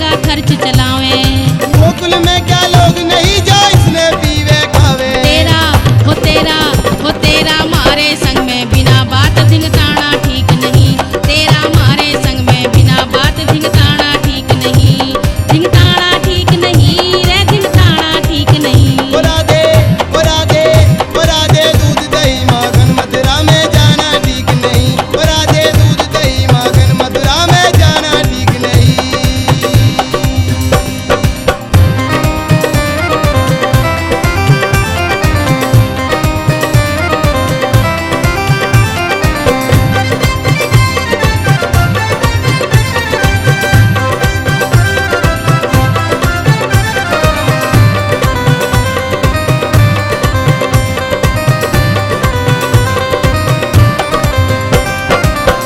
का खर्च चलावे। गोकुल में क्या लोग नहीं जो इसने पीवे खावे। तेरा मारे संग में बिना बात धिंगताना ठीक नहीं। तेरा मारे संग में बिना बात धिंगताना ठीक नहीं। धिंगताना ठीक नहीं रे, धिंगताना ठीक नहीं। राधे दूध दही माखन मथुरा में जाना ठीक नहीं। राधे दूध दही माखन मथुरा में जाना ठीक नहीं।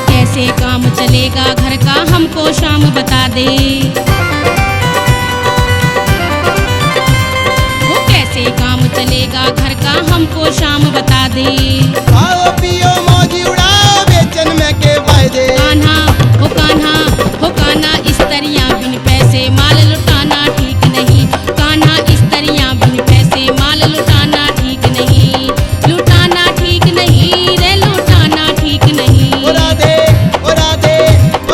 कैसे काम चलेगा घर का हमको शाम बता दे। वो कैसे काम चलेगा घर का हमको शाम बता दे। खाओ पियो मौज उड़ाओ बेचन में के फायदे। कान्हा हो कान्हा हो कान्हा, स्त्रियां बिन पैसे माल लुटाना ठीक नहीं। कान्हा स्त्रियां बिन पैसे माल लुटाना ठीक नहीं। लुटाना ठीक नहीं रे, लुटाना ठीक नहीं।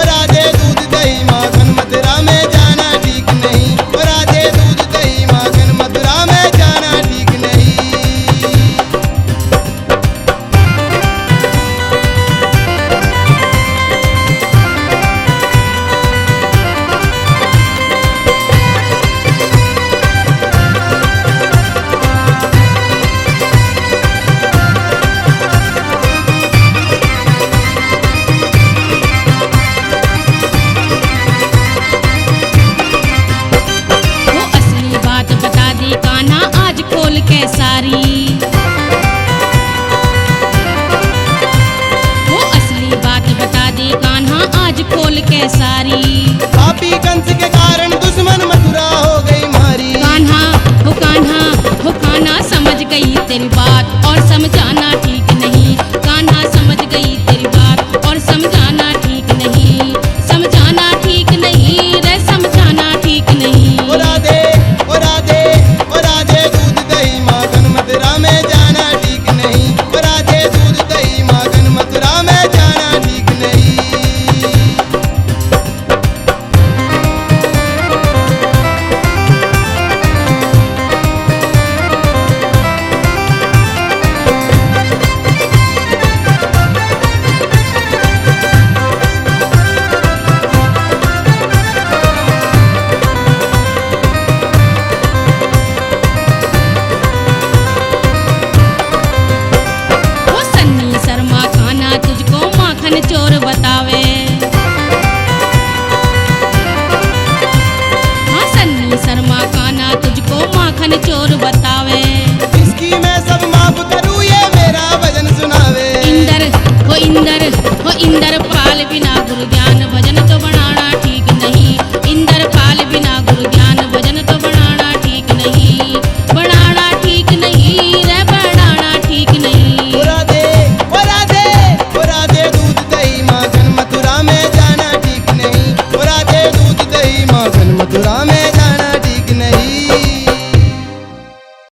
राधे दूध दही माखन मथुरा में जाना ठीक नहीं। राधे दूध दही माखन मथुरा में जाना ठीक नहीं। वो असली बात बता दी कान्हा आज खोल के सारी। वो असली बात बता दी कान्हा आज खोल के सारी। पापी कंस के कारण दुश्मन मथुरा हो गई मारी। कान्हा हो कान्हा हो कान्हा, समझ गई तेरी बात और समझाना ठीक नहीं। कान्हा समझ गई तेरी बात और समझाना ठीक नहीं। समझाना ठीक नहीं रे, समझाना ठीक नहीं। राधे दूध दही माखन मथुरा में जाना ठीक नहीं। राधे दूध दही माखन मथुरा में जाना ठीक नहीं। वो सन्नी शर्मा कान्हा तुझको माखन चोर बतावे। हाँ सन्नी शर्मा कान्हा तुझको माखन चोर बतावे। इसकी मैं सब माफ करूँ ये मेरा भजन सुनावे। इंदर हो इंदर पाल बिना